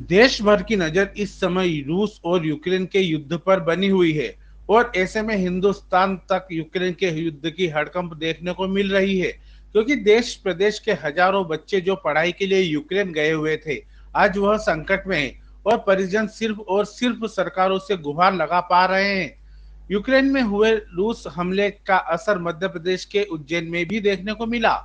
देश भर की नजर इस समय रूस और यूक्रेन के युद्ध पर बनी हुई है और ऐसे में हिंदुस्तान तक यूक्रेन के युद्ध की हड़कंप देखने को मिल रही है, क्योंकि देश प्रदेश के हजारों बच्चे जो पढ़ाई के लिए यूक्रेन गए हुए थे, आज वह संकट में है और परिजन सिर्फ और सिर्फ सरकारों से गुहार लगा पा रहे हैं। यूक्रेन में हुए रूस हमले का असर मध्य प्रदेश के उज्जैन में भी देखने को मिला।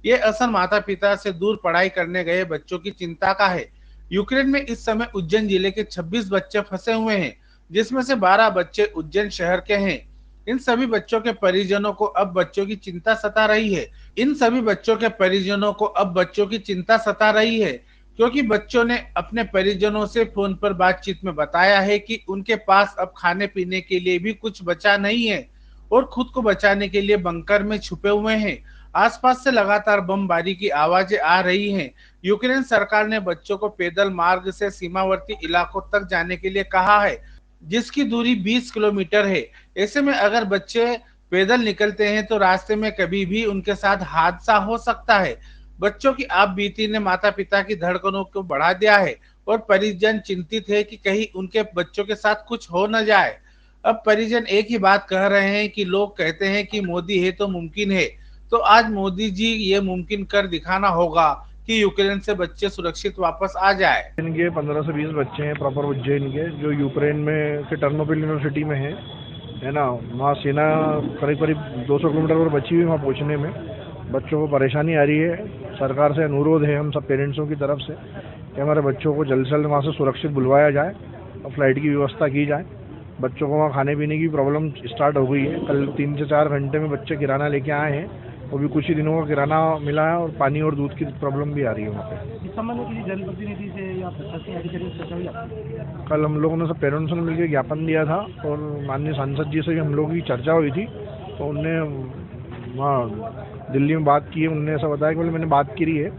ये असर माता पिता से दूर पढ़ाई करने गए बच्चों की चिंता का है। यूक्रेन में इस समय उज्जैन जिले के 26 बच्चे फंसे हुए हैं, जिसमें से 12 बच्चे उज्जैन शहर के हैं। इन सभी बच्चों के परिजनों को अब बच्चों की चिंता सता रही है। इन सभी बच्चों के परिजनों को अब बच्चों की चिंता सता रही है, क्योंकि बच्चों ने अपने परिजनों से फोन पर बातचीत में बताया है कि उनके पास अब खाने पीने के लिए भी कुछ बचा नहीं है और खुद को बचाने के लिए बंकर में छुपे हुए हैं। आसपास से लगातार बमबारी की आवाजें आ रही हैं। यूक्रेन सरकार ने बच्चों को पैदल मार्ग से सीमावर्ती इलाकों तक जाने के लिए कहा है, जिसकी दूरी 20 किलोमीटर है। ऐसे में अगर बच्चे पैदल निकलते हैं तो रास्ते में कभी भी उनके साथ हादसा हो सकता है। बच्चों की आप बीती ने माता पिता की धड़कनों को बढ़ा दिया है और परिजन चिंतित है कि कहीं उनके बच्चों के साथ कुछ हो न जाए। अब परिजन एक ही बात कह रहे हैं कि लोग कहते हैं कि मोदी है तो मुमकिन है, तो आज मोदी जी ये मुमकिन कर दिखाना होगा कि यूक्रेन से बच्चे सुरक्षित वापस आ जाए। इनके 15 से 20 बच्चे हैं प्रॉपर उज्जैन के, जो यूक्रेन में के टर्नोपिल यूनिवर्सिटी में है ना। वहाँ सेना करीब करीब 200 किलोमीटर पर बची हुई, वहाँ पहुँचने में बच्चों को परेशानी आ रही है। सरकार से अनुरोध है हम सब पेरेंट्सों की तरफ से कि हमारे बच्चों को जल्द से जल्द वहाँ से सुरक्षित बुलवाया जाए और फ्लाइट की व्यवस्था की जाए। बच्चों को वहाँ खाने पीने की प्रॉब्लम स्टार्ट हो गई है। कल 3 से 4 घंटे में बच्चे किराना लेके आए हैं, वो भी कुछ ही दिनों का किराना मिला है और पानी और दूध की प्रॉब्लम भी आ रही है वहाँ पे। इस संबंध में किसी जनप्रतिनिधि से या प्रशासनिक अधिकारी से चर्चा हुई आपकी? कल हम लोगों ने सब पेरेंट्स ने मिलकर ज्ञापन दिया था और माननीय सांसद जी से भी हम लोगों की चर्चा हुई थी, तो उनने वहाँ दिल्ली में बात की है। उन्होंने ऐसा बताया कि बोले मैंने बात करी है,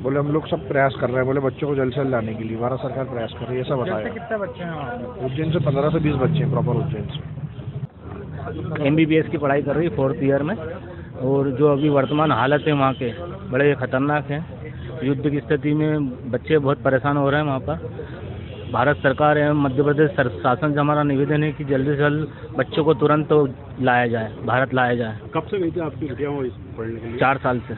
बोले हम लोग सब प्रयास कर रहे हैं, बोले बच्चों को जल्द से जल्द लाने के लिए भारत सरकार प्रयास कर रही है, ऐसा बताया। कितने बच्चे हैं? उज्जैन से 15 से 20 बच्चे हैं प्रॉपर उज्जैन से। MBBS की पढ़ाई कर रही है 4th ईयर में, और जो अभी वर्तमान हालत है वहाँ के बड़े खतरनाक हैं। युद्ध की स्थिति में बच्चे बहुत परेशान हो रहे हैं वहाँ पर। भारत सरकार एवं मध्य प्रदेश शासन से हमारा निवेदन है कि जल्दी से जल्द बच्चों को तुरंत लाया जाए, भारत लाया जाए। कब से गई थी आपकी बिटिया पढ़ने के लिए? 4 साल से।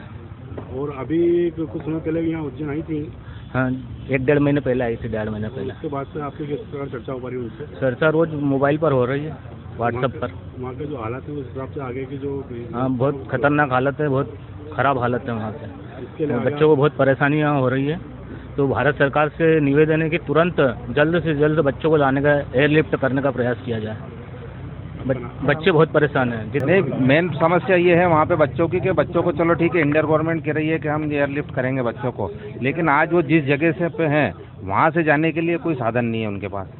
और अभी कुछ समय पहले यहाँ उज्जैन आई थी? हाँ, 1-1.5 महीने पहले आई थी, 1.5 महीने पहले। उसके बाद से आपकी किस प्रकार चर्चा हो पा रही है उनसे? चर्चा रोज मोबाइल पर हो रही है, व्हाट्सएप पर। वहाँ के जो हालात है उस हिसाब से आगे की जो हाँ, बहुत खतरनाक हालत है, बहुत ख़राब हालत है वहाँ से। इसके लिए बच्चों को बहुत परेशानियाँ हो रही है, तो भारत सरकार से निवेदन है कि तुरंत जल्द से जल्द बच्चों को लाने का, एयरलिफ्ट करने का प्रयास किया जाए। बच्चे बहुत परेशान हैं। नहीं, मेन समस्या ये है वहाँ पे बच्चों की कि बच्चों को चलो ठीक है, इंडियन गवर्नमेंट कह रही है कि हम एयरलिफ्ट करेंगे बच्चों को, लेकिन आज वो जिस जगह से पे हैं वहाँ से जाने के लिए कोई साधन नहीं है उनके पास।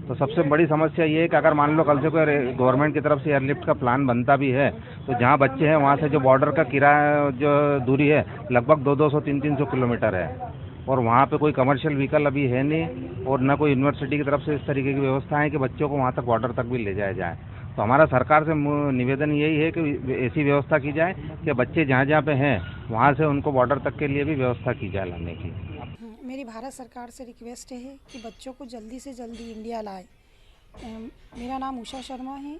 तो सबसे बड़ी समस्या ये है कि अगर मान लो कल से कोई गवर्नमेंट की तरफ से एयरलिफ्ट का प्लान बनता भी है, तो जहाँ बच्चे हैं वहाँ से जो बॉर्डर का किराया जो दूरी है लगभग 200-200, 300-300 किलोमीटर है, और वहाँ पे कोई कमर्शियल व्हीकल अभी है नहीं, और न कोई यूनिवर्सिटी की तरफ से इस तरीके की व्यवस्था है कि बच्चों को वहाँ तक बॉर्डर तक भी ले जाया जाए। तो हमारा सरकार से निवेदन यही है कि ऐसी व्यवस्था की जाए कि बच्चे जहाँ जहाँ पे हैं वहाँ से उनको बॉर्डर तक के लिए भी व्यवस्था की जाए लाने की। मेरी भारत सरकार से रिक्वेस्ट है कि बच्चों को जल्दी से जल्दी इंडिया लाए। मेरा नाम उषा शर्मा है,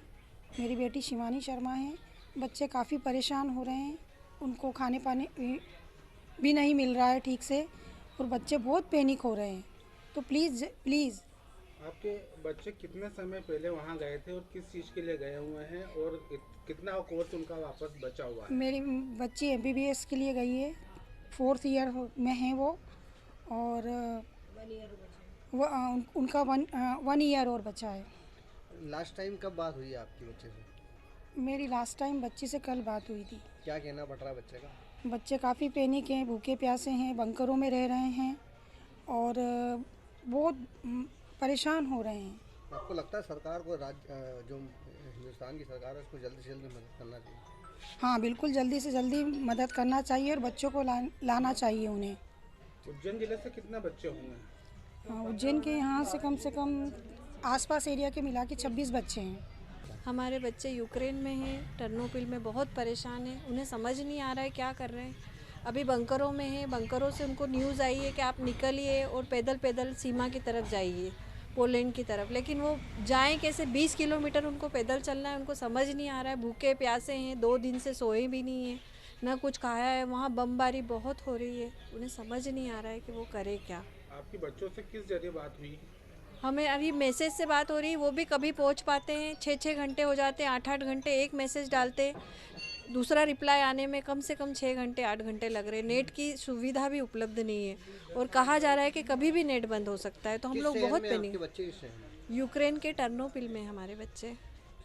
मेरी बेटी शिवानी शर्मा है। बच्चे काफ़ी परेशान हो रहे हैं, उनको खाने पाने भी नहीं मिल रहा है ठीक से, और बच्चे बहुत पैनिक हो रहे हैं। तो प्लीज़ प्लीज़। आपके बच्चे कितने समय पहले वहाँ गए थे और किस चीज़ के लिए गए हुए हैं, और कितना कोर्स उनका वापस बचा हुआ है? मेरी बच्ची MBBS के लिए गई है, 4th ईयर में है वो, और उनका 1 ईयर और बचा है। लास्ट टाइम कब बात हुई आपकी बच्चे से? मेरी लास्ट टाइम बच्ची से कल बात हुई थी। क्या कहना पड़ रहा है बच्चे का? बच्चे काफ़ी पैनिक हैं, भूखे प्यासे हैं, बंकरों में रह रहे हैं और बहुत परेशान हो रहे हैं। आपको लगता है सरकार को जो हिंदुस्तान की सरकार है उसको जल्दी से जल्दी मदद करना चाहिए? हाँ, बिल्कुल जल्दी से जल्दी मदद करना चाहिए और बच्चों को लाना चाहिए उन्हें। उज्जैन जिले से कितने बच्चे होंगे? हाँ, उज्जैन के यहाँ से कम आसपास एरिया के मिला के 26 बच्चे हैं। हमारे बच्चे यूक्रेन में हैं, टर्नोपिल में बहुत परेशान हैं, उन्हें समझ नहीं आ रहा है क्या कर रहे हैं। अभी बंकरों में है, बंकरों से उनको न्यूज़ आई है कि आप निकलिए और पैदल पैदल सीमा की तरफ जाइए, पोलैंड की तरफ। लेकिन वो जाएं कैसे? 20 किलोमीटर उनको पैदल चलना है, उनको समझ नहीं आ रहा है। भूखे प्यासे हैं, 2 दिन से सोए भी नहीं हैं, ना कुछ खाया है। वहाँ बमबारी बहुत हो रही है, उन्हें समझ नहीं आ रहा है कि वो करे क्या। आपकी बच्चों से किस जरिए बात हुई? हमें अभी मैसेज से बात हो रही है, वो भी कभी पहुंच पाते हैं, 6-6 घंटे हो जाते हैं, 8-8 घंटे एक मैसेज डालते, दूसरा रिप्लाई आने में कम से कम 6 घंटे 8 घंटे लग रहे हैं। नेट की सुविधा भी उपलब्ध नहीं है और कहा जा रहा है कि कभी भी नेट बंद हो सकता है। तो हम लोग बहुत पैनिक। बच्चे किस शहर में? यूक्रेन के टर्नोपिल में हमारे बच्चे।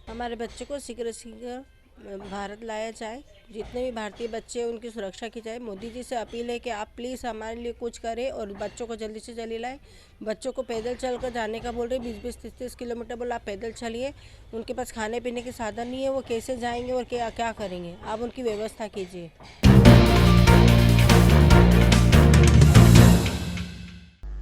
हमारे बच्चे को शीघ्र शीघ्र भारत लाया जाए। जितने भी भारतीय बच्चे हैं उनकी सुरक्षा की जाए। मोदी जी से अपील है कि आप प्लीज़ हमारे लिए कुछ करें और बच्चों को जल्दी से जल्दी लाएं। बच्चों को पैदल चल कर जाने का बोल रहे, 20-20, 30-30 किलोमीटर बोला आप पैदल चलिए। उनके पास खाने पीने के साधन नहीं है, वो कैसे जाएंगे और क्या क्या करेंगे? आप उनकी व्यवस्था कीजिए।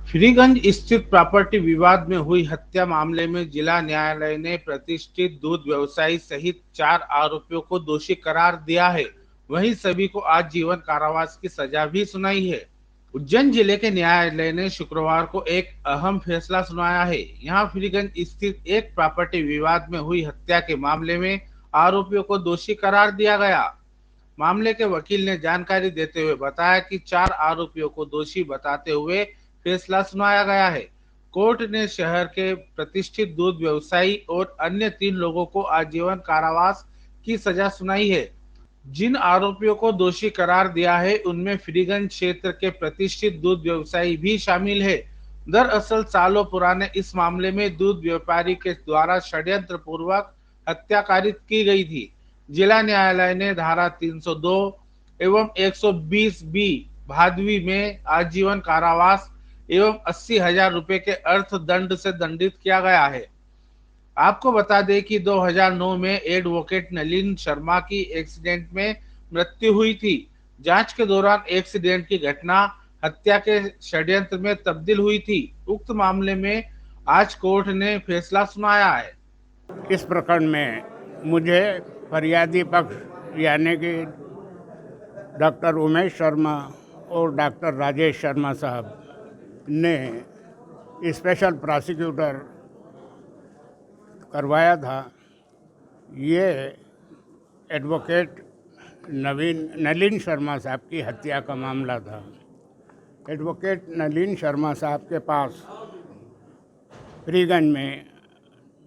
फ्रीगंज स्थित प्रॉपर्टी विवाद में हुई हत्या मामले में जिला न्यायालय ने प्रतिष्ठित दूध व्यवसायी सहित 4 आरोपियों को दोषी करार दिया है। वहीं सभी को आजीवन कारावास की सजा भी सुनाई है। उज्जैन जिले के न्यायालय ने शुक्रवार को एक अहम फैसला सुनाया है। यहां फ्रीगंज स्थित एक प्रॉपर्टी विवाद में हुई हत्या के मामले में आरोपियों को दोषी करार दिया गया। मामले के वकील ने जानकारी देते हुए बताया कि 4 आरोपियों को दोषी बताते हुए फैसला सुनाया गया है। कोर्ट ने शहर के प्रतिष्ठित दूध व्यवसायी और अन्य 3 लोगों को आजीवन कारावास की सजा सुनाई है। जिन आरोपियों को दोषी करार दिया है उनमें फ्रीगंज क्षेत्र के प्रतिष्ठित दूध व्यवसायी भी शामिल है। दरअसल सालों पुराने इस मामले में दूध व्यापारी के द्वारा षड्यंत्र पूर्वक हत्या कारित की गई थी। जिला न्यायालय ने धारा 302 एवं 120 बी भादवी में आजीवन कारावास एवं 80,000 रुपए के अर्थदंड से दंडित किया गया है। आपको बता दें कि 2009 में एडवोकेट नलिन शर्मा की एक्सीडेंट में मृत्यु हुई थी। जांच के दौरान एक्सीडेंट की घटना हत्या के षड्यंत्र में तब्दील हुई थी। उक्त मामले में आज कोर्ट ने फैसला सुनाया है। इस प्रकरण में मुझे फरियादी पक्ष यानी कि डॉक्टर उमेश शर्मा और डॉक्टर राजेश शर्मा साहब ने स्पेशल प्रोसिक्यूटर करवाया था। ये एडवोकेट नलिन शर्मा साहब की हत्या का मामला था। एडवोकेट नलिन शर्मा साहब के पास फ्रीगंज में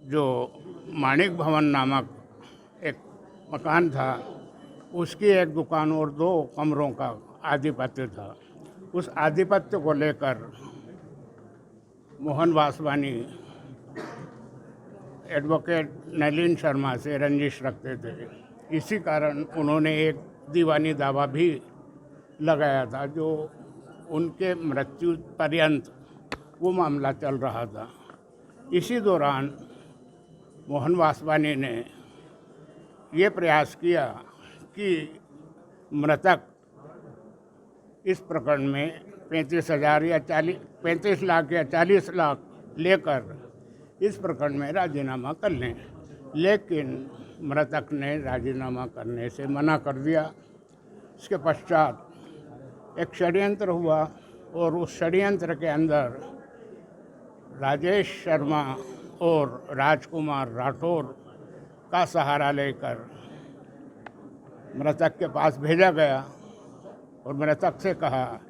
जो माणिक भवन नामक एक मकान था, उसकी एक दुकान और 2 कमरों का आधिपत्य था। उस आधिपत्य को लेकर मोहन वासवानी एडवोकेट नलिन शर्मा से रंजिश रखते थे। इसी कारण उन्होंने एक दीवानी दावा भी लगाया था, जो उनके मृत्यु पर्यंत वो मामला चल रहा था। इसी दौरान मोहन वासवानी ने ये प्रयास किया कि मृतक इस प्रकरण में 35 लाख या 40 लाख लेकर इस प्रकरण में राजीनामा कर लें, लेकिन मृतक ने राजीनामा करने से मना कर दिया। इसके पश्चात एक षड्यंत्र हुआ और उस षड्यंत्र के अंदर राजेश शर्मा और राजकुमार राठौर का सहारा लेकर मृतक के पास भेजा गया और मृतक से कहा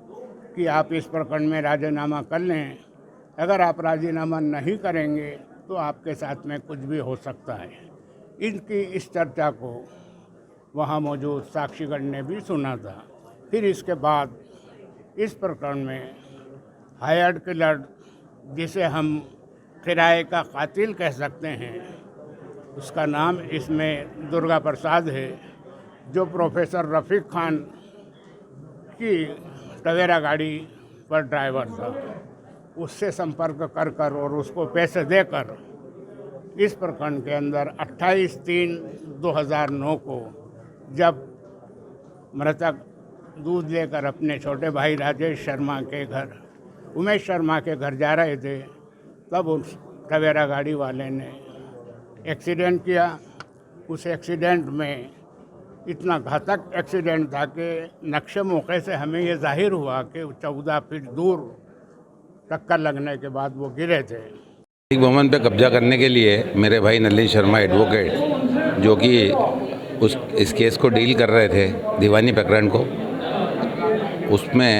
कि आप इस प्रकरण में राजीनामा कर लें। अगर आप राजीनामा नहीं करेंगे तो आपके साथ में कुछ भी हो सकता है। इनकी इस चर्चा को वहाँ मौजूद साक्षीगण ने भी सुना था। फिर इसके बाद इस प्रकरण में हायर्ड किलर, जिसे हम किराए का कातिल कह सकते हैं, उसका नाम इसमें दुर्गा प्रसाद है, जो प्रोफेसर रफ़ीक खान की टवेरा गाड़ी पर ड्राइवर था, उससे संपर्क कर और उसको पैसे देकर इस प्रकरण के अंदर 28/3/2009 को जब मृतक दूध लेकर अपने छोटे भाई राजेश शर्मा के घर, उमेश शर्मा के घर जा रहे थे, तब उस टवेरा गाड़ी वाले ने एक्सीडेंट किया। उस एक्सीडेंट में इतना घातक एक्सीडेंट था कि नक्शे मौके से हमें ये जाहिर हुआ कि 14 फीट दूर टक्कर लगने के बाद वो गिरे थे। भवन पे कब्जा करने के लिए मेरे भाई नलिन शर्मा एडवोकेट, जो कि इस केस को डील कर रहे थे, दीवानी प्रकरण को, उसमें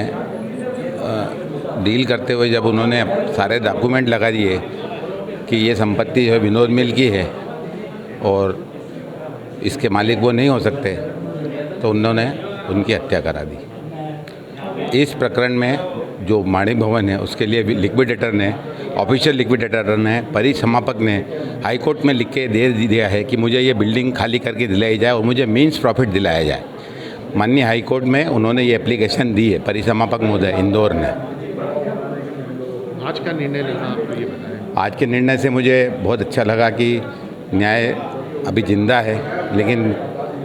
डील करते हुए जब उन्होंने सारे डॉक्यूमेंट लगा दिए कि ये संपत्ति जो है विनोद मिल की है और इसके मालिक वो नहीं हो सकते, तो उन्होंने उनकी हत्या करा दी। इस प्रकरण में जो माणिक भवन है उसके लिए लिक्विडेटर ने, ऑफिशियल लिक्विडेटर ने, परिसमापक ने हाई कोर्ट में लिख के दे दिया है कि मुझे ये बिल्डिंग खाली करके दिलाई जाए और मुझे मीन्स प्रॉफिट दिलाया जाए। माननीय हाई कोर्ट में उन्होंने ये एप्लीकेशन दी है, परिसमापक महोदय इंदौर ने। आज का निर्णय लेना आपको ये बताएं। आज के निर्णय से मुझे बहुत अच्छा लगा कि न्याय अभी जिंदा है, लेकिन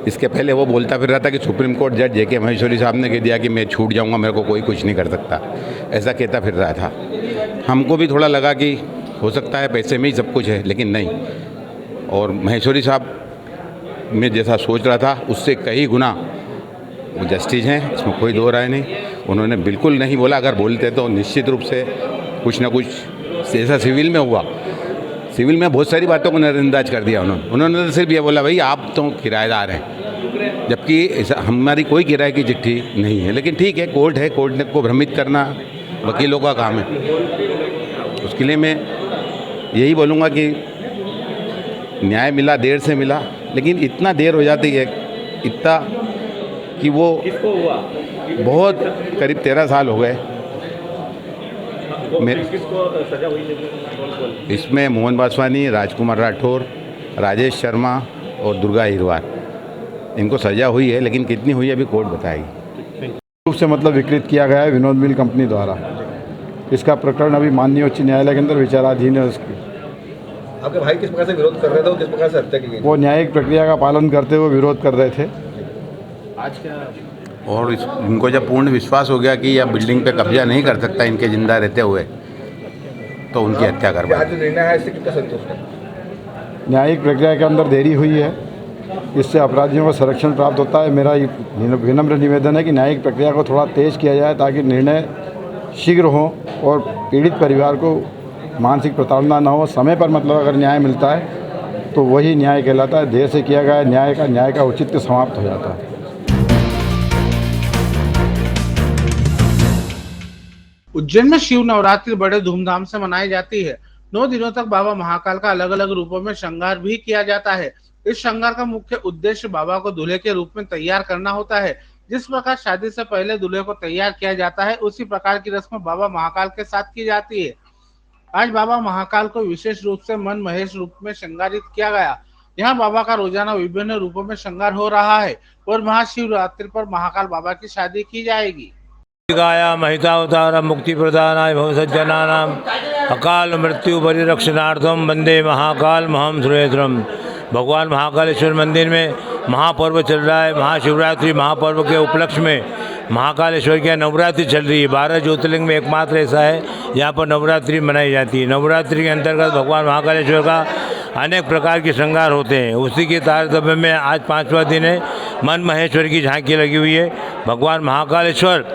इसके पहले वो बोलता फिर रहा था कि सुप्रीम कोर्ट जज जे.के. महेश्वरी साहब ने कह दिया कि मैं छूट जाऊंगा, मेरे को कोई कुछ नहीं कर सकता, ऐसा कहता फिर रहा था। हमको भी थोड़ा लगा कि हो सकता है पैसे में ही सब कुछ है, लेकिन नहीं। और महेश्वरी साहब मैं जैसा सोच रहा था उससे कई गुना वो जस्टिस हैं, इसमें कोई दो राय नहीं। उन्होंने बिल्कुल नहीं बोला, अगर बोलते तो निश्चित रूप से कुछ ना कुछ जैसा सिविल में हुआ, सिविल में बहुत सारी बातों को नज़रअंदाज कर दिया उन्होंने तो सिर्फ ये बोला भाई आप तो किराएदार हैं, जबकि हमारी कोई किराए की चिट्ठी नहीं है। लेकिन ठीक है, कोर्ट है, कोर्ट को भ्रमित करना वकीलों का काम है। उसके लिए मैं यही बोलूँगा कि न्याय मिला, देर से मिला, लेकिन इतना देर हो जाती है, इतना कि वो बहुत करीब 13 साल हो गए। इसमें मोहन वासवानी, राजकुमार राठौर, राजेश शर्मा और दुर्गा हिरवार, इनको सज़ा हुई है, लेकिन कितनी हुई है अभी कोर्ट बताएगी। रूप से मतलब विकृत किया गया है विनोद मिल कंपनी द्वारा। इसका प्रकरण अभी माननीय उच्च न्यायालय के अंदर विचाराधीन है। उसकी आपके भाई किस प्रकार से विरोध कर रहे थे, किस प्रकार से हत्या की गई? वो न्यायिक प्रक्रिया का पालन करते हुए विरोध कर रहे थे। आज क्या और इनको जब पूर्ण विश्वास हो गया कि यह बिल्डिंग पे कब्जा नहीं कर सकता इनके जिंदा रहते हुए, तो उनकी हत्या करवा। आज जो निर्णय है इससे कितना संतुष्ट है? न्यायिक प्रक्रिया के अंदर देरी हुई है, इससे अपराधियों को संरक्षण प्राप्त होता है। मेरा विनम्र निवेदन है कि न्यायिक प्रक्रिया को थोड़ा तेज किया जाए ताकि निर्णय शीघ्र हो और पीड़ित परिवार को मानसिक प्रताड़ना न हो। समय पर मतलब अगर न्याय मिलता है तो वही न्याय कहलाता है। देर से किया गया न्याय का औचित्य समाप्त हो जाता है। उज्जैन में शिव नवरात्रि बड़े धूमधाम से मनाई जाती है। 9 दिनों तक बाबा महाकाल का अलग अलग रूपों में श्रृंगार भी किया जाता है। इस श्रृंगार का मुख्य उद्देश्य बाबा को दूल्हे के रूप में तैयार करना होता है। जिस प्रकार शादी से पहले दूल्हे को तैयार किया जाता है, उसी प्रकार की रस्म बाबा महाकाल के साथ की जाती है। आज बाबा महाकाल को विशेष रूप से मन महेश रूप में श्रृंगारित किया गया। यहाँ बाबा का रोजाना विभिन्न रूपों में श्रृंगार हो रहा है और महाशिवरात्रि पर महाकाल बाबा की शादी की जाएगी। गाया महितावतार मुक्ति प्रदानाय भवसज्जनानाम अकाल मृत्यु परिरक्षणार्थम वंदे महाकाल महम सुरेन्द्रम। भगवान महाकालेश्वर मंदिर में महापर्व चल रहा है। महाशिवरात्रि महापर्व के उपलक्ष्य में महाकालेश्वर की नवरात्रि चल रही है। 12 ज्योतिर्लिंग में एकमात्र ऐसा है यहाँ पर नवरात्रि मनाई जाती है। नवरात्रि के अंतर्गत भगवान महाकालेश्वर का अनेक प्रकार के श्रृंगार होते हैं। उसी के तारतम्य में आज 5वां दिन है। मन महेश्वर की झांकी लगी हुई है। भगवान महाकालेश्वर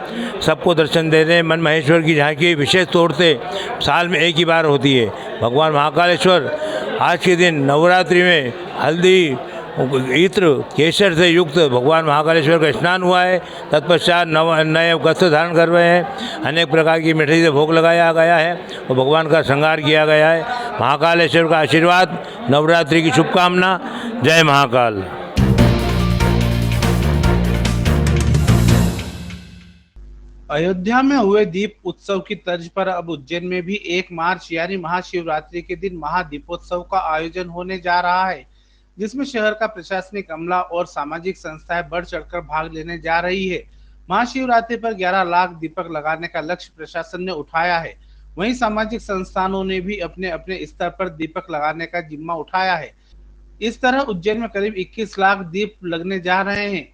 सबको दर्शन दे रहे हैं। मन महेश्वर की झांकी विशेष तौर से साल में एक ही बार होती है। भगवान महाकालेश्वर आज के दिन नवरात्रि में हल्दी, इत्र, केसर से युक्त भगवान महाकालेश्वर का स्नान हुआ है। तत्पश्चात नए वस्त्र धारण कर रहे हैं। अनेक प्रकार की मिठाई से भोग लगाया गया है और भगवान का श्रृंगार किया गया है। महाकालेश्वर का आशीर्वाद, नवरात्रि की शुभकामना। जय महाकाल। अयोध्या में हुए दीप उत्सव की तर्ज पर अब उज्जैन में भी 1 मार्च यानी महाशिवरात्रि के दिन महादीपोत्सव का आयोजन होने जा रहा है, जिसमें शहर का प्रशासनिक अमला और सामाजिक संस्थाएं बढ़ चढ़कर भाग लेने जा रही है। महाशिवरात्रि पर 11 लाख दीपक लगाने का लक्ष्य प्रशासन ने उठाया है। वहीं सामाजिक संस्थानों ने भी अपने अपने स्तर पर दीपक लगाने का जिम्मा उठाया है। इस तरह उज्जैन में करीब 21 लाख दीप लगने जा रहे हैं।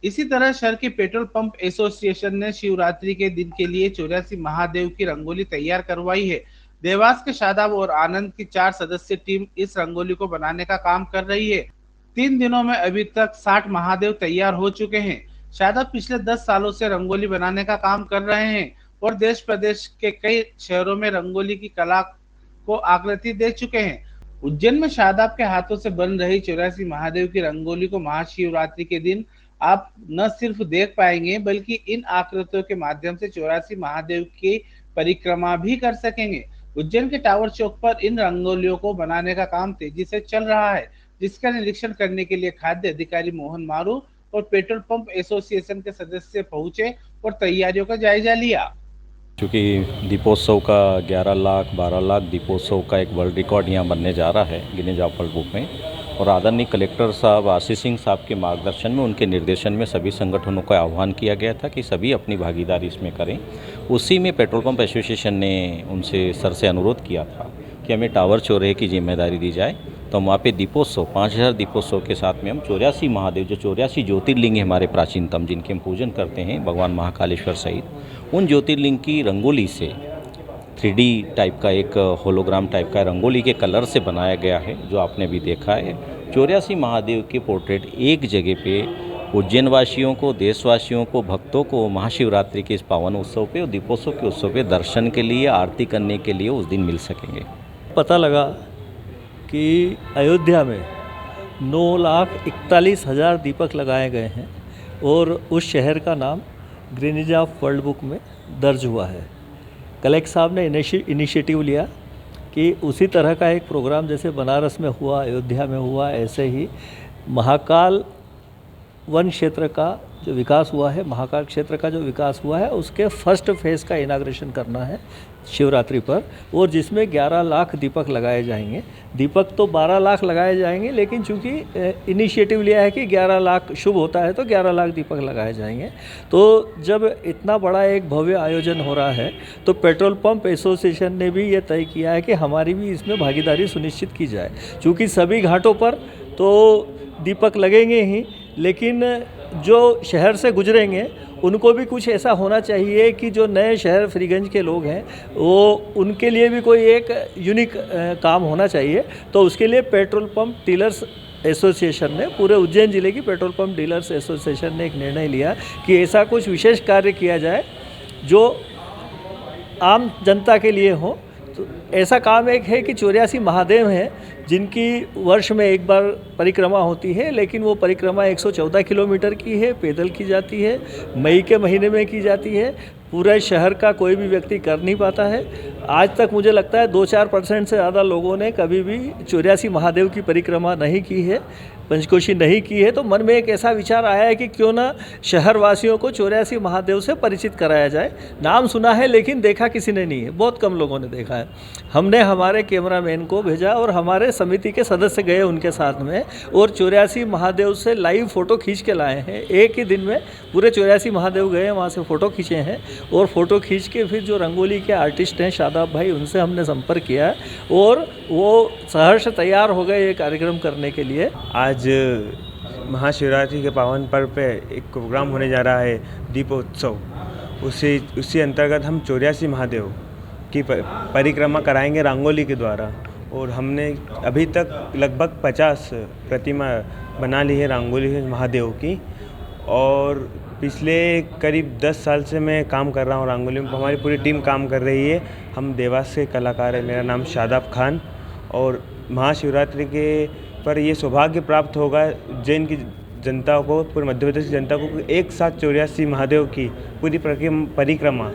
इसी तरह शहर के पेट्रोल पंप एसोसिएशन ने शिवरात्रि के दिन के लिए 84 महादेव की रंगोली तैयार करवाई है। देवास के शादाब और आनंद की 4 सदस्यीय टीम इस रंगोली को बनाने का काम कर रही है। 3 दिनों में अभी तक 60 महादेव तैयार हो चुके हैं। शादाब पिछले 10 सालों से रंगोली बनाने का काम कर रहे हैं और देश प्रदेश के कई शहरों में रंगोली की कला को आकृति दे चुके हैं। उज्जैन में शादाब के हाथों से बन रही 84 महादेव की रंगोली को महाशिवरात्रि के दिन आप न सिर्फ देख पाएंगे बल्कि इन आकृतियों के माध्यम से 84 महादेव की परिक्रमा भी कर सकेंगे। उज्जैन के टावर चौक पर इन रंगोलियों को बनाने का काम तेजी से चल रहा है, जिसका निरीक्षण करने के लिए खाद्य अधिकारी मोहन मारू और पेट्रोल पंप एसोसिएशन के सदस्य पहुंचे और तैयारियों का जायजा लिया। क्योंकि दीपोत्सव का 11 लाख 12 लाख दीपोत्सव का एक वर्ल्ड रिकॉर्ड यहाँ बनने जा रहा है गिनीज वर्ल्ड बुक में, और आदरणीय कलेक्टर साहब आशीष सिंह साहब के मार्गदर्शन में, उनके निर्देशन में सभी संगठनों का आह्वान किया गया था कि सभी अपनी भागीदारी इसमें करें। उसी में पेट्रोल पंप एसोसिएशन ने उनसे सर से अनुरोध किया था कि हमें टावर चौराहे की जिम्मेदारी दी जाए, तो हम वहाँ पे दीपोत्सव 5000 दीपोत्सव के साथ में हम 84 महादेव जो 84 ज्योतिर्लिंग है हमारे प्राचीनतम, जिनके हम पूजन करते हैं भगवान महाकालेश्वर सहित, उन ज्योतिर्लिंग की रंगोली से 3D टाइप का एक होलोग्राम टाइप का रंगोली के कलर से बनाया गया है, जो आपने भी देखा है। 84 महादेव के पोर्ट्रेट एक जगह पे उज्जैन वासियों को, देशवासियों को, भक्तों को महाशिवरात्रि के इस पावन उत्सव पे और दीपोत्सव के उत्सव पे दर्शन के लिए, आरती करने के लिए उस दिन मिल सकेंगे। पता लगा कि अयोध्या में 9,41,000 दीपक लगाए गए हैं और उस शहर का नाम गिनीज वर्ल्ड बुक में दर्ज हुआ है। कलेक्टर साहब ने इनिशिएटिव लिया कि उसी तरह का एक प्रोग्राम जैसे बनारस में हुआ, अयोध्या में हुआ, ऐसे ही महाकाल वन क्षेत्र का जो विकास हुआ है, महाकाल क्षेत्र का जो विकास हुआ है, उसके फर्स्ट फेज़ का इनाग्रेशन करना है शिवरात्रि पर, और जिसमें 11 लाख दीपक लगाए जाएंगे। दीपक तो 12 लाख लगाए जाएंगे, लेकिन चूंकि इनिशिएटिव लिया है कि 11 लाख शुभ होता है तो 11 लाख दीपक लगाए जाएंगे। तो जब इतना बड़ा एक भव्य आयोजन हो रहा है तो पेट्रोल पंप एसोसिएशन ने भी ये तय किया है कि हमारी भी इसमें भागीदारी सुनिश्चित की जाए। चूँकि सभी घाटों पर तो दीपक लगेंगे ही, लेकिन जो शहर से गुजरेंगे उनको भी कुछ ऐसा होना चाहिए कि जो नए शहर फ्रीगंज के लोग हैं वो उनके लिए भी कोई एक यूनिक काम होना चाहिए। तो उसके लिए पेट्रोल पंप डीलर्स एसोसिएशन ने, पूरे उज्जैन ज़िले की पेट्रोल पंप डीलर्स एसोसिएशन ने एक निर्णय लिया कि ऐसा कुछ विशेष कार्य किया जाए जो आम जनता के लिए हो। तो ऐसा काम एक है कि 84 महादेव हैं जिनकी वर्ष में एक बार परिक्रमा होती है, लेकिन वो परिक्रमा 114 किलोमीटर की है, पैदल की जाती है, मई के महीने में की जाती है। पूरे शहर का कोई भी व्यक्ति कर नहीं पाता है। आज तक मुझे लगता है 2-4% से ज़्यादा लोगों ने कभी भी 84 महादेव की परिक्रमा नहीं की है, पंचकोशी नहीं की है। तो मन में एक ऐसा विचार आया है कि क्यों ना शहर वासियों को 84 महादेव से परिचित कराया जाए। नाम सुना है लेकिन देखा किसी ने नहीं है, बहुत कम लोगों ने देखा है। हमने हमारे कैमरामैन को भेजा और हमारे समिति के सदस्य गए उनके साथ में, और 84 महादेव से लाइव फ़ोटो खींच के लाए हैं। एक ही दिन में पूरे 84 महादेव गए, वहाँ से फ़ोटो खींचे हैं, और फ़ोटो खींच के फिर जो रंगोली के आर्टिस्ट हैं शादाब भाई, उनसे हमने संपर्क किया है और वो सहर्ष तैयार हो गए ये कार्यक्रम करने के लिए। आज महाशिवरात्रि के पावन पर्व पे एक प्रोग्राम होने जा रहा है दीपोत्सव, उसी अंतर्गत हम 84 महादेव की परिक्रमा कराएंगे रंगोली के द्वारा। और हमने अभी तक लगभग 50 प्रतिमा बना ली है रंगोली महादेव की, और पिछले करीब 10 साल से मैं काम कर रहा हूँ रंगोली में। हमारी पूरी टीम काम कर रही है। हम देवास से कलाकार है, मेरा नाम शादाब खान। और महाशिवरात्रि के पर ये सौभाग्य प्राप्त होगा उज्जैन की जनता को, पूरे मध्य प्रदेश की जनता को, एक साथ 84 महादेव की पूरी परिक्रमा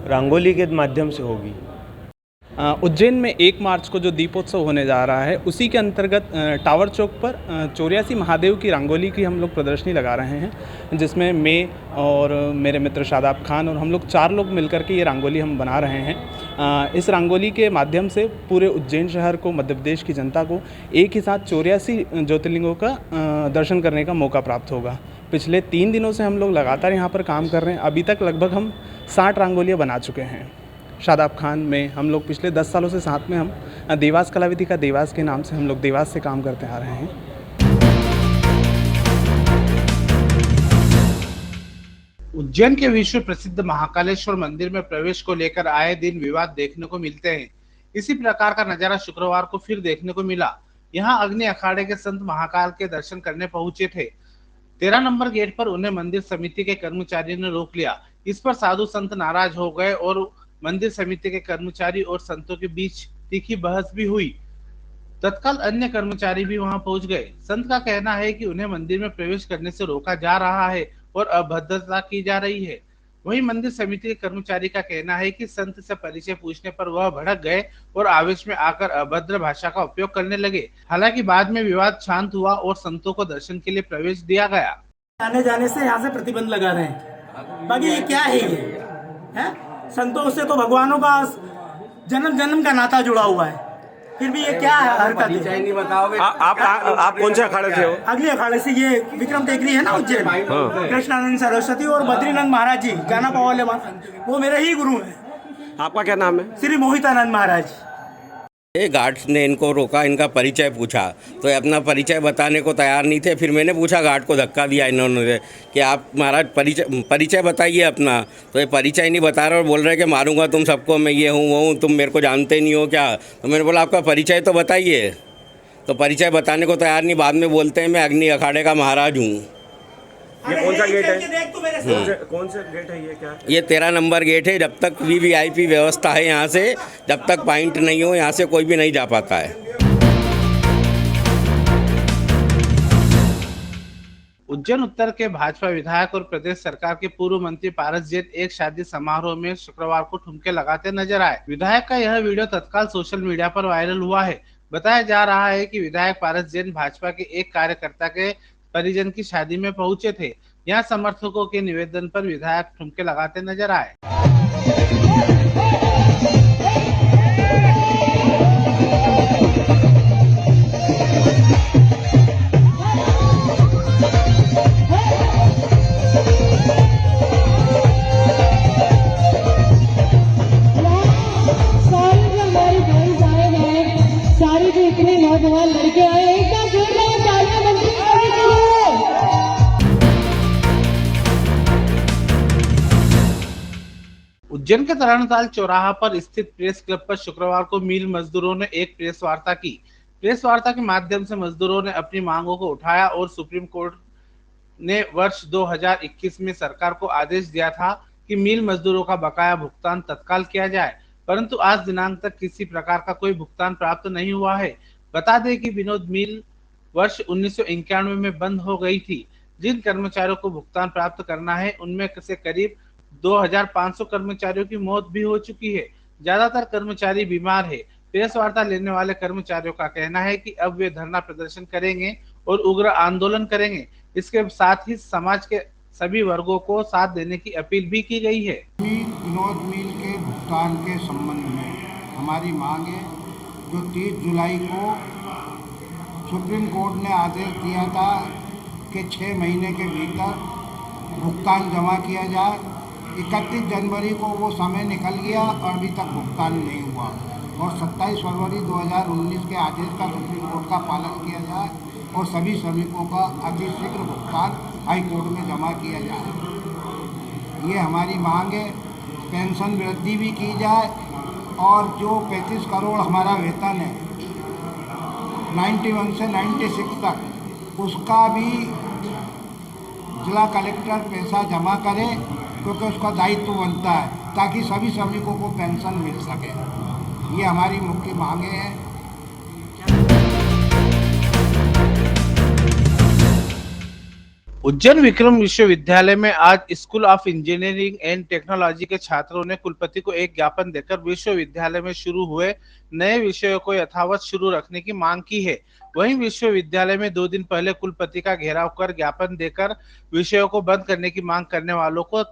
रंगोली के माध्यम से होगी। उज्जैन में 1 मार्च को जो दीपोत्सव होने जा रहा है, उसी के अंतर्गत टावर चौक पर 84 महादेव की रंगोली की हम लोग प्रदर्शनी लगा रहे हैं, जिसमें मैं और मेरे मित्र शादाब खान और हम लोग 4 लोग मिलकर के ये रंगोली हम बना रहे हैं। इस रंगोली के माध्यम से पूरे उज्जैन शहर को, मध्य प्रदेश की जनता को एक ही साथ 84 ज्योतिर्लिंगों का दर्शन करने का मौका प्राप्त होगा। पिछले 3 दिनों से हम लोग लगातार यहाँ पर काम कर रहे हैं। अभी तक लगभग हम 60 रंगोलियाँ बना चुके हैं। शादाब खान में हम लोग पिछले 10 सालों से साथ में हम देवास कलाविधि का देवास के नाम से हम लोग देवास से काम करते आ रहे हैं। उज्जैन के विश्व प्रसिद्ध महाकालेश्वर मंदिर में प्रवेश को लेकर आए दिन विवाद देखने को मिलते हैं। इसी प्रकार का नजारा शुक्रवार को फिर देखने को मिला। यहाँ अग्नि अखाड़े के संत महाकाल के दर्शन करने पहुंचे थे। 13 नंबर गेट पर उन्हें मंदिर समिति के कर्मचारियों ने रोक लिया। इस पर साधु संत नाराज हो गए और मंदिर समिति के कर्मचारी और संतों के बीच तीखी बहस भी हुई। तत्काल अन्य कर्मचारी भी वहां पहुंच गए। संत का कहना है कि उन्हें मंदिर में प्रवेश करने से रोका जा रहा है और अभद्रता की जा रही है। वहीं मंदिर समिति के कर्मचारी का कहना है कि संत से परिचय पूछने पर वह भड़क गए और आवेश में आकर अभद्र भाषा का उपयोग करने लगे। हालांकि बाद में विवाद शांत हुआ और संतों को दर्शन के लिए प्रवेश दिया गया। आने जाने से यहाँ से प्रतिबंध लगा रहे हैं। बाकी ये क्या है, ये है संतों से तो भगवानों का जन्म जन्म का नाता जुड़ा हुआ है, फिर भी ये क्या हरकत है? नहीं बताओगे। आप कौन से अखाड़े से हो? अगले अखाड़े से। ये विक्रम टेकरी है ना उज्जैन, कृष्णानंद सरस्वती और बद्रीनंद महाराज जी गाना पावाले वो मेरे ही गुरु हैं। आपका क्या नाम है? श्री मोहितानंद महाराज। गार्ड्स ने इनको रोका, इनका परिचय पूछा तो ये अपना परिचय बताने को तैयार नहीं थे। फिर मैंने पूछा, गार्ड को धक्का दिया इन्होंने कि आप महाराज परिचय बताइए अपना। तो ये परिचय नहीं बता रहे और बोल रहे कि मारूंगा तुम सबको, मैं ये हूँ वो हूँ, तुम मेरे को जानते नहीं हो क्या। तो मैंने बोला आपका परिचय तो बताइए। तो परिचय बताने को तैयार नहीं, बाद में बोलते हैं मैं अग्नि अखाड़े का महाराज हूँ। ये कौन सा गेट है? कौन सा गेट है ये? क्या ये 13 नंबर गेट है। जब तक VVIP व्यवस्था है यहाँ से, जब तक पॉइंट नहीं हो यहाँ से कोई भी नहीं जा पाता है। उज्जैन उत्तर के भाजपा विधायक और प्रदेश सरकार के पूर्व मंत्री पारस जैन एक शादी समारोह में शुक्रवार को ठुमके लगाते नजर आए। विधायक का यह वीडियो तत्काल सोशल मीडिया पर वायरल हुआ है। बताया जा रहा है कि विधायक पारस जैन भाजपा के एक कार्यकर्ता के परिजन की शादी में पहुंचे थे। यहाँ समर्थकों के निवेदन पर विधायक ठुमके लगाते नजर आए। सारे जो इतने नौजवान लड़के आए, एक बार जोरदार तालियां बनती है सभी के लिए। उज्जैन के तरणताल चौराहा पर स्थित प्रेस क्लब पर शुक्रवार को मिल मजदूरों ने एक प्रेस वार्ता की। प्रेस वार्ता के माध्यम से मजदूरों ने अपनी मांगों को उठाया और सुप्रीम कोर्ट ने वर्ष 2021 में सरकार को आदेश दिया था कि मिल मजदूरों का बकाया भुगतान तत्काल किया जाए, परंतु आज दिनांक तक किसी प्रकार का कोई भुगतान प्राप्त नहीं हुआ है। बता दें कि विनोद मिल वर्ष 1991 में बंद हो गई थी। जिन कर्मचारियों को भुगतान प्राप्त करना है उनमें से करीब 2500 कर्मचारियों की मौत भी हो चुकी है। ज्यादातर कर्मचारी बीमार है। प्रेस वार्ता लेने वाले कर्मचारियों का कहना है कि अब वे धरना प्रदर्शन करेंगे और उग्र आंदोलन करेंगे। इसके साथ ही समाज के सभी वर्गों को साथ देने की अपील भी की गई है। विनोद मिल के भुगतान के संबंध में हमारी मांग है, जो 30 जुलाई को सुप्रीम कोर्ट ने आदेश दिया था कि 6 महीने के भीतर भुगतान जमा किया जाए। 31 जनवरी को वो समय निकल गया और अभी तक भुगतान नहीं हुआ और 27 फरवरी 2019 के आदेश का सुप्रीम कोर्ट का पालन किया जाए और सभी श्रमिकों का अतिशीघ्र भुगतान हाई कोर्ट में जमा किया जाए। ये हमारी मांग है। पेंशन वृद्धि भी की जाए और जो 35 करोड़ हमारा वेतन है 91 से 96 तक, उसका भी जिला कलेक्टर पैसा जमा करे, क्योंकि उसका दायित्व बनता है ताकि सभी श्रमिकों को पेंशन मिल सके। ये हमारी मुख्य मांगे हैं। उज्जैन विक्रम विश्वविद्यालय में आज school of engineering and technology के छात्रों ने कुलपति को एक ज्ञापन देकर विश्वविद्यालय में शुरू हुए नए विषयों को यथावत शुरू रखने की मांग की है। वहीं विश्वविद्यालय में 2 दिन पहले कुलपति का घेराव कर ज्ञापन देकर विषयों को बंद करने की मांग करने वालों को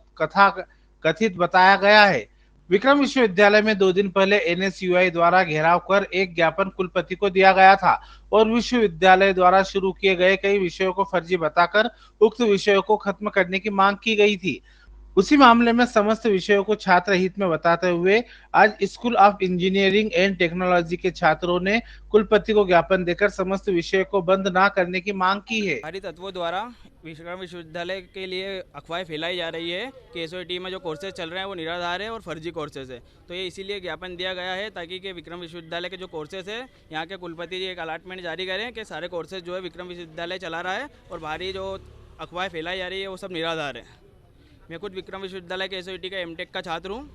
कथित बताया गया है। विक्रम विश्वविद्यालय में 2 दिन पहले NSUI द्वारा घेराव कर एक ज्ञापन कुलपति को दिया गया था और विश्वविद्यालय द्वारा शुरू किए गए कई विषयों को फर्जी बताकर उक्त विषयों को खत्म करने की मांग की गई थी। उसी मामले में समस्त विषयों को छात्र हित में बताते हुए आज school of engineering and technology के छात्रों ने कुलपति को ज्ञापन देकर समस्त विषयों को बंद न करने की मांग की है। तत्वों द्वारा विक्रम विश्वविद्यालय के लिए अफवाहें फैलाई जा रही है कि SOT में जो कोर्सेज चल रहे हैं वो निराधार है और फर्जी कोर्सेज है। तो ये इसीलिए ज्ञापन दिया गया है ताकि कि विक्रम विश्वविद्यालय के जो कोर्सेज है यहाँ के कुलपति जी एक अलॉटमेंट जारी करें कि सारे कोर्सेज जो है विक्रम विश्वविद्यालय चला रहा है और बाहरी जो अफवाहें फैलाई जा रही है वो सब निराधार है। मैं खुद विक्रम विश्वविद्यालय के SOT का MTech का छात्र हूँ।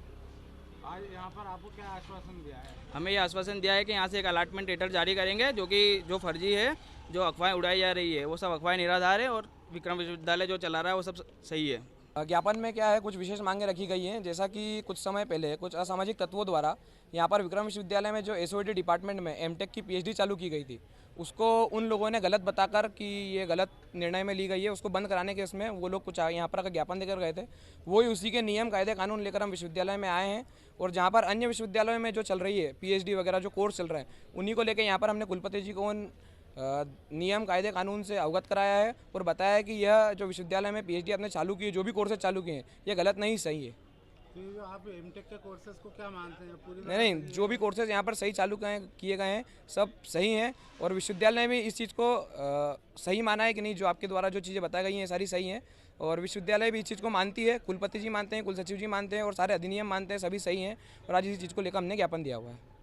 आज यहाँ पर आपको क्या आश्वासन दिया है? हमें ये आश्वासन दिया है कि यहाँ से एक अलॉटमेंट लेटर जारी करेंगे जो फर्जी है, जो अफवाहें उड़ाई जा रही है वो सब अफवाहें निराधार है और विक्रम विश्वविद्यालय जो चला रहा है वो सब सही है। ज्ञापन में क्या है, कुछ विशेष मांगें रखी गई हैं, जैसा कि कुछ समय पहले कुछ असामाजिक तत्वों द्वारा यहाँ पर विक्रम विश्वविद्यालय में जो SOT डिपार्टमेंट में MTech की PhD चालू की गई थी, उसको उन लोगों ने गलत बताकर कि ये गलत निर्णय में ली गई है, उसको बंद कराने के इसमें वो लोग कुछ यहाँ पर ज्ञापन देकर गए थे। वही उसी के नियम कायदे कानून लेकर हम विश्वविद्यालय में आए हैं और जहाँ पर अन्य विश्वविद्यालयों में जो चल रही है PhD वगैरह जो कोर्स चल रहे हैं उन्हीं को लेकर यहाँ पर हमने कुलपति जी को नियम कायदे कानून से अवगत कराया है और बताया है कि यह जो विश्वविद्यालय में PhD आपने चालू की है, जो भी कोर्सेज चालू किए हैं, ये गलत नहीं, सही है। तो आप MTech के कोर्सेज को क्या मानते हैं? पूरी नहीं, जो भी कोर्सेज यहाँ पर सही चालू किए गए हैं सब सही हैं और विश्वविद्यालय ने भी इस चीज़ को सही माना है कि नहीं, जो आपके द्वारा जो चीज़ें बताई गई हैं सारी सही हैं और विश्वविद्यालय भी इस चीज़ को मानती है, कुलपति जी मानते हैं, कुलसचिव जी मानते हैं और सारे अधिनियम मानते हैं, सभी सही हैं और आज इसी चीज़ को लेकर हमने ज्ञापन दिया हुआ है।